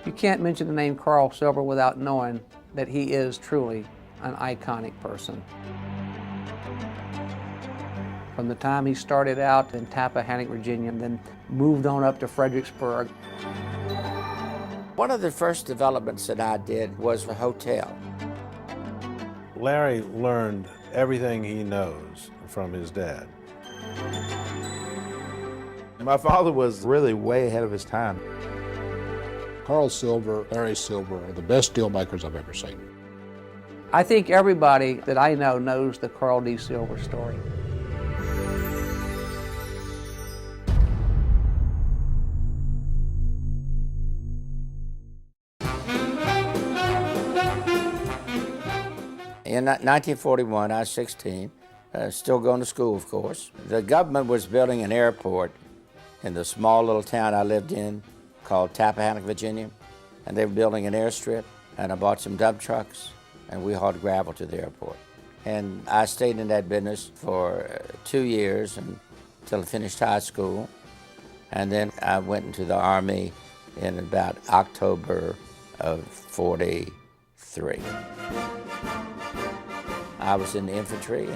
You can't mention the name Carl Siver without knowing that he is truly an iconic person. From the time he started out in Tappahannock, Virginia, and then moved on up to Fredericksburg. One of the first developments that I did was a hotel. Larry learned everything he knows from his dad. My father was really way ahead of his time. Carl Siver, Larry Siver are the best deal makers I've ever seen. I think everybody that I know knows the Carl D. Siver story. In 1941, I was 16, still going to school, of course. The government was building an airport in the small little town I lived in called Tappahannock, Virginia, and they were building an airstrip, and I bought some dump trucks, and we hauled gravel to the airport. And I stayed in that business for 2 years until I finished high school, and then I went into the Army in about October of '43. I was in the infantry,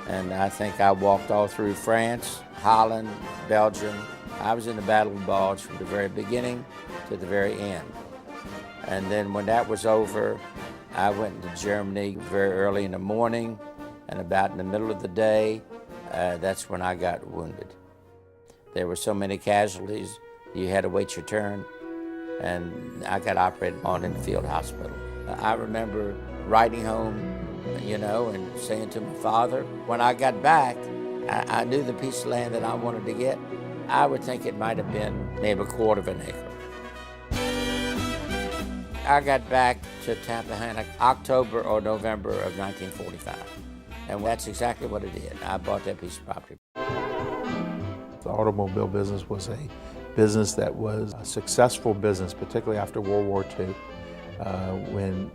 and I think I walked all through France, Holland, Belgium. I was in the Battle of the Bulge from the very beginning to the very end. And then when that was over, I went into Germany very early in the morning, and about in the middle of the day, that's when I got wounded. There were so many casualties, you had to wait your turn, and I got operated on in the field hospital. I remember riding home, you know, and saying to my father, when I got back, I knew the piece of land that I wanted to get. I would think it might have been maybe a quarter of an acre. I got back to Tappahannock October or November of 1945, and that's exactly what it did. I bought that piece of property. The automobile business was a business that was a successful business, particularly after World War II, when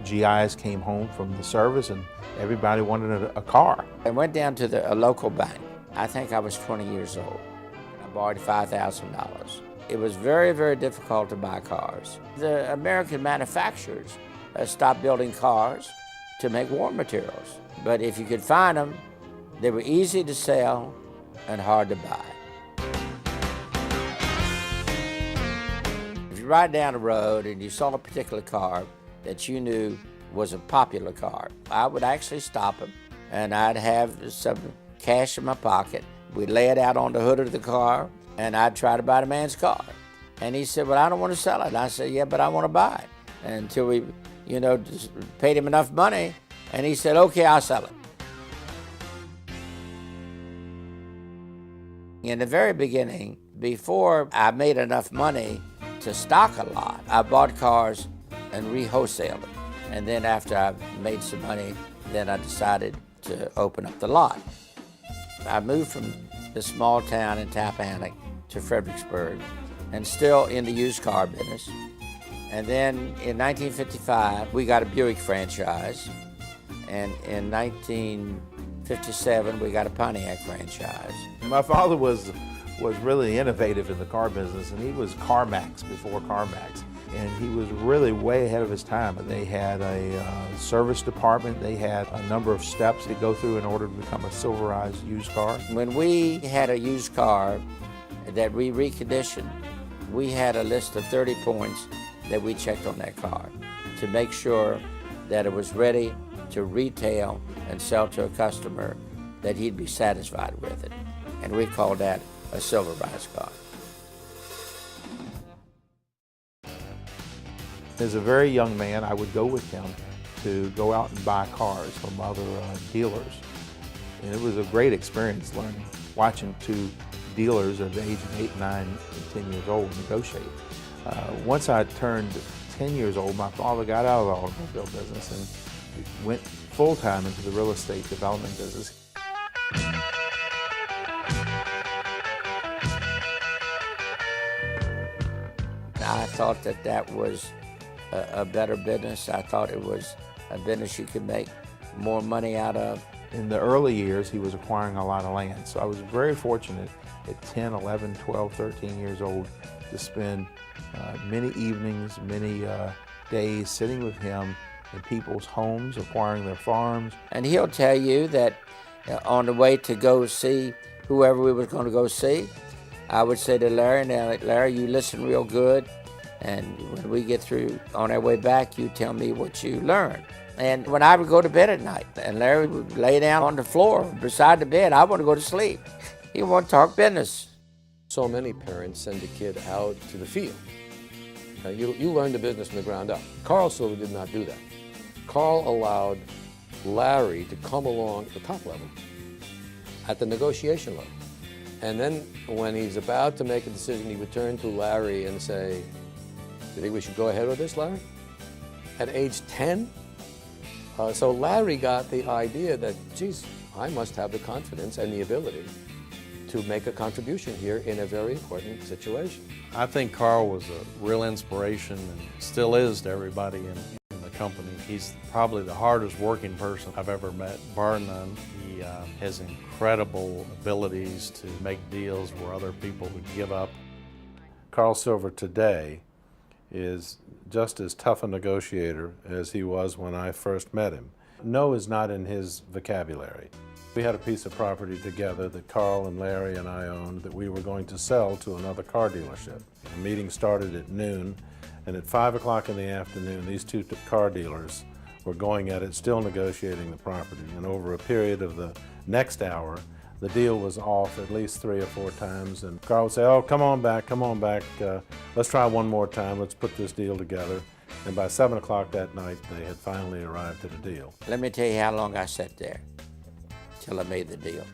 GIs came home from the service and everybody wanted a car. I went down to a local bank. I think I was 20 years old. I borrowed $5,000. It was very, very difficult to buy cars. The American manufacturers stopped building cars to make war materials. But if you could find them, they were easy to sell and hard to buy. If you ride down the road and you saw a particular car that you knew was a popular car, I would actually stop him, and I'd have some cash in my pocket. We'd lay it out on the hood of the car, and I'd try to buy the man's car. And he said, well, I don't want to sell it. And I said, yeah, but I want to buy it. And until we, you know, just paid him enough money, and he said, okay, I'll sell it. In the very beginning, before I made enough money to stock a lot, I bought cars and re-wholesaled them. And then after I made some money, then I decided to open up the lot. I moved from the small town in Tappahannock to Fredericksburg, and still in the used car business. And then in 1955, we got a Buick franchise. And in 1957, we got a Pontiac franchise. My father was really innovative in the car business, and he was CarMax before CarMax. And he was really way ahead of his time. They had a service department. They had a number of steps to go through in order to become a silverized used car. When we had a used car that we reconditioned, we had a list of 30 points that we checked on that car to make sure that it was ready to retail and sell to a customer, that he'd be satisfied with it. And we called that a silverized car. As a very young man, I would go with him to go out and buy cars from other dealers. And it was a great experience learning, watching two dealers of the age of 8, 9, and 10 years old negotiate. Once I turned 10 years old, my father got out of the automobile business and went full-time into the real estate development business. I thought that that was a better business. I thought it was a business you could make more money out of. In the early years, he was acquiring a lot of land, so I was very fortunate at 10, 11, 12, 13 years old to spend many evenings, many days sitting with him in people's homes, acquiring their farms. And he'll tell you that on the way to go see whoever we was going to go see, I would say to Larry, now Larry, you listen real good, and when we get through on our way back, you tell me what you learned. And when I would go to bed at night, and Larry would lay down on the floor beside the bed, I want to go to sleep. He want to talk business. So many parents send a kid out to the field. You learn the business from the ground up. Carl Siver did not do that. Carl allowed Larry to come along at the top level, at the negotiation level. And then when he's about to make a decision, he would turn to Larry and say, "You think we should go ahead with this, Larry?" At age 10? So Larry got the idea that, geez, I must have the confidence and the ability to make a contribution here in a very important situation. I think Carl was a real inspiration and still is to everybody in the company. He's probably the hardest working person I've ever met, bar none. He has incredible abilities to make deals where other people would give up. Carl Siver today is just as tough a negotiator as he was when I first met him. No is not in his vocabulary. We had a piece of property together that Carl and Larry and I owned that we were going to sell to another car dealership. The meeting started at noon, and at 5 o'clock in the afternoon, these two car dealers were going at it, still negotiating the property. And over a period of the next hour, the deal was off at least 3 or 4 times, and Carl would say, "Oh, come on back, let's try one more time, let's put this deal together." And by 7 o'clock that night, they had finally arrived at a deal. Let me tell you how long I sat there till I made the deal.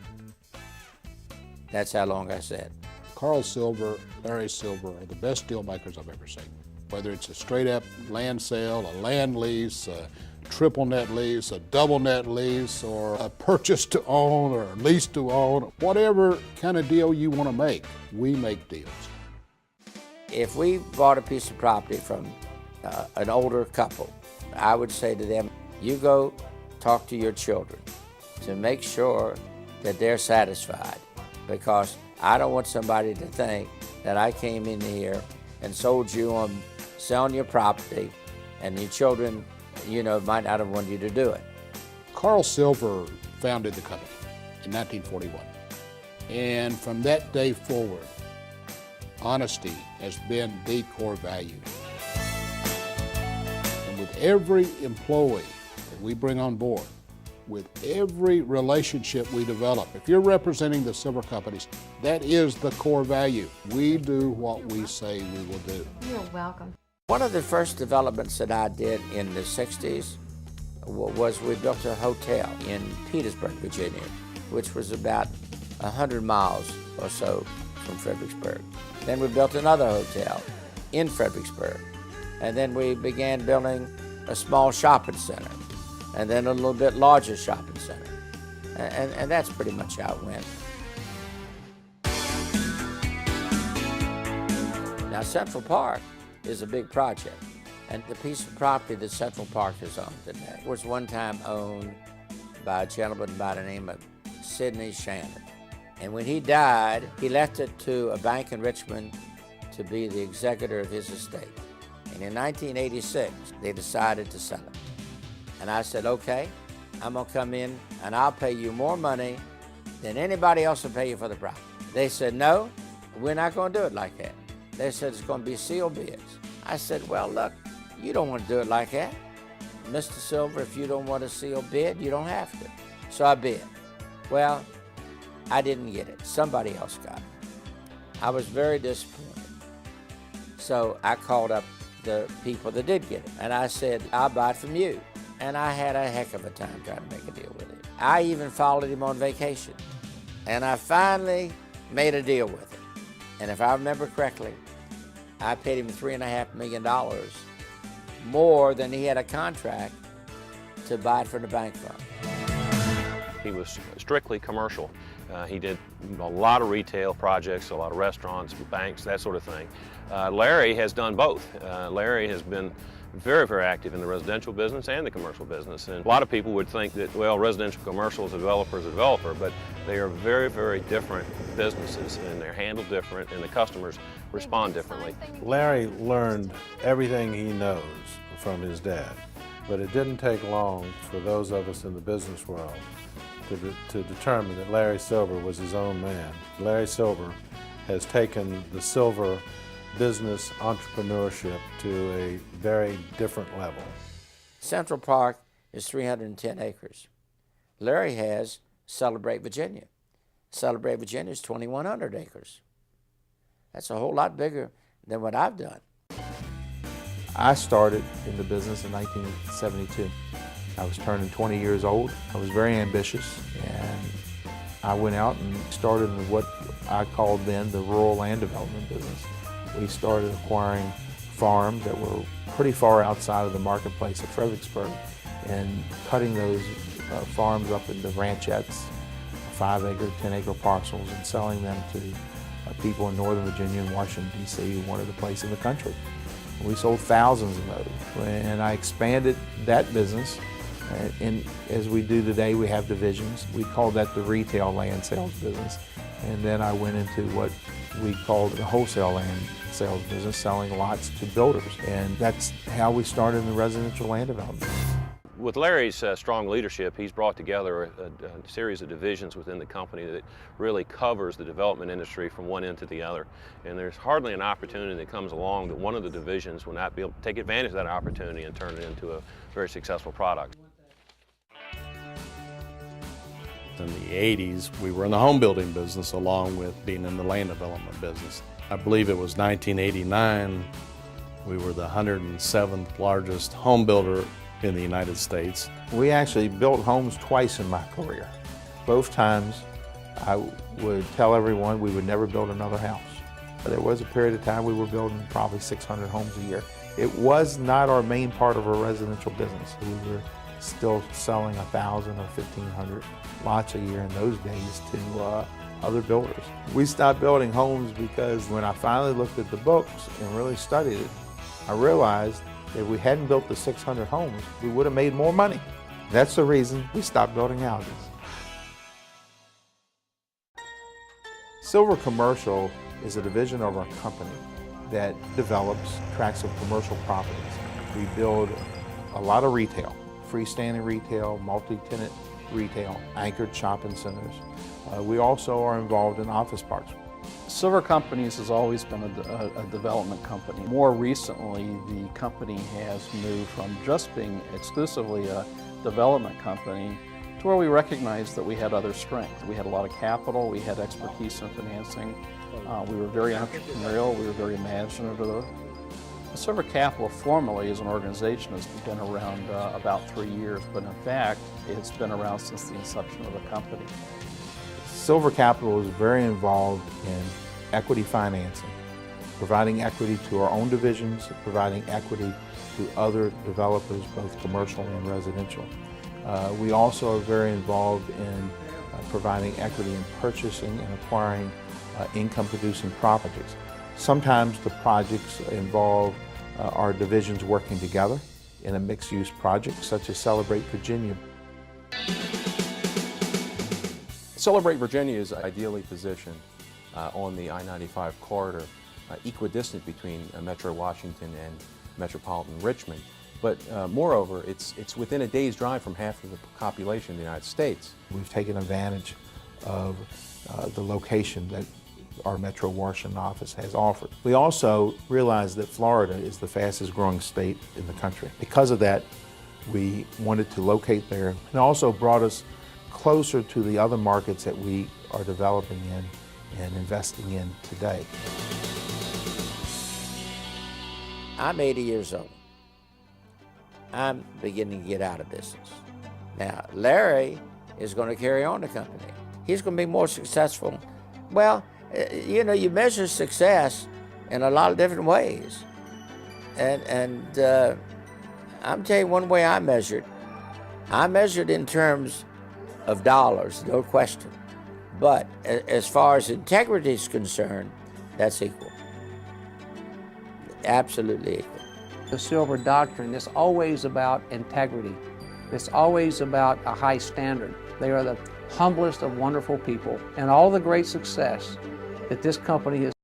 That's how long I sat. Carl Siver, Larry Siver are the best deal makers I've ever seen. Whether it's a straight up land sale, a land lease, a triple net lease, a double net lease, or a purchase to own or a lease to own, whatever kind of deal you want to make, we make deals. If we bought a piece of property from an older couple, I would say to them, you go talk to your children to make sure that they're satisfied, because I don't want somebody to think that I came in here and sold you on selling your property and your children, might not have wanted you to do it. Carl Siver founded the company in 1941. And from that day forward, honesty has been the core value. And with every employee that we bring on board, with every relationship we develop, if you're representing the Siver companies, that is the core value. We do what we say we will do. You're welcome. One of the first developments that I did in the 60s was we built a hotel in Petersburg, Virginia, which was about 100 miles or so from Fredericksburg. Then we built another hotel in Fredericksburg. And then we began building a small shopping center, and then a little bit larger shopping center. And that's pretty much how it went. Now, Central Park is a big project, and the piece of property that Central Park is on today was one time owned by a gentleman by the name of Sidney Shannon. And when he died, he left it to a bank in Richmond to be the executor of his estate. And in 1986, they decided to sell it. And I said, okay, I'm gonna come in and I'll pay you more money than anybody else will pay you for the property. They said, no, we're not gonna do it like that. They said it's gonna be sealed bids. I said, well, look, you don't want to do it like that. Mr. Siver, if you don't want a sealed bid, you don't have to. So I bid. Well, I didn't get it. Somebody else got it. I was very disappointed. So I called up the people that did get it, and I said, I'll buy it from you. And I had a heck of a time trying to make a deal with him. I even followed him on vacation. And I finally made a deal with him. And if I remember correctly, I paid him $3.5 million more than he had a contract to buy it from the bank from. He was strictly commercial. He did a lot of retail projects, a lot of restaurants, banks, that sort of thing. Larry has done both. Larry has been very, very active in the residential business and the commercial business. And a lot of people would think that, well, residential commercial is a developer, but they are very, very different businesses, and they're handled different, and the customers respond differently. Larry learned everything he knows from his dad, but it didn't take long for those of us in the business world to determine that Larry Siver was his own man. Larry Siver has taken the Siver business entrepreneurship to a very different level. Central Park is 310 acres. Larry has Celebrate Virginia. Celebrate Virginia is 2,100 acres. That's a whole lot bigger than what I've done. I started in the business in 1972. I was turning 20 years old. I was very ambitious, and I went out and started in what I called then the rural land development business. We started acquiring farms that were pretty far outside of the marketplace of Fredericksburg and cutting those farms up into ranchettes, 5-acre, 10-acre parcels, and selling them to people in Northern Virginia and Washington, D.C. who wanted a place in the country. We sold thousands of those, and I expanded that business. And as we do today, we have divisions. We call that the retail land sales business. And then I went into what we called the wholesale land sales business, selling lots to builders. And that's how we started in the residential land development. With Larry's strong leadership, he's brought together a series of divisions within the company that really covers the development industry from one end to the other. And there's hardly an opportunity that comes along that one of the divisions will not be able to take advantage of that opportunity and turn it into a very successful product. In the 80s, we were in the home building business along with being in the land development business. I believe it was 1989, we were the 107th largest home builder in the United States. We actually built homes twice in my career. Both times I would tell everyone we would never build another house. There was a period of time we were building probably 600 homes a year. It was not our main part of our residential business. We were still selling 1,000 or 1,500 lots a year in those days to other builders. We stopped building homes because when I finally looked at the books and really studied it, I realized that if we hadn't built the 600 homes, we would have made more money. That's the reason we stopped building houses. Siver Commercial is a division of our company that develops tracts of commercial properties. We build a lot of retail, freestanding retail, multi-tenant retail, anchored shopping centers. We also are involved in office parks. Siver Companies has always been a development company. More recently, the company has moved from just being exclusively a development company to where we recognized that we had other strengths. We had a lot of capital, we had expertise in financing, we were very entrepreneurial, we were very imaginative. Siver Capital formally as an organization has been around about 3 years, but in fact, it's been around since the inception of the company. Siver Capital is very involved in equity financing, providing equity to our own divisions, providing equity to other developers, both commercial and residential. We also are very involved in providing equity in purchasing and acquiring income-producing properties. Sometimes the projects involve our divisions working together in a mixed-use project, such as Celebrate Virginia. Celebrate Virginia is ideally positioned on the I-95 corridor, equidistant between Metro Washington and metropolitan Richmond. But moreover, it's within a day's drive from half of the population of the United States. We've taken advantage of the location that our Metro Washington office has offered. We also realized that Florida is the fastest growing state in the country. Because of that, we wanted to locate there. It also brought us closer to the other markets that we are developing in and investing in today. I'm 80 years old. I'm beginning to get out of business. Now, Larry is going to carry on the company. He's going to be more successful. Well, you know, you measure success in a lot of different ways. And I'm telling you one way I measured. I measured in terms of dollars, no question. But as far as integrity is concerned, that's equal. Absolutely equal. The Siver doctrine is always about integrity. It's always about a high standard. They are the humblest of wonderful people, and all the great success that this company has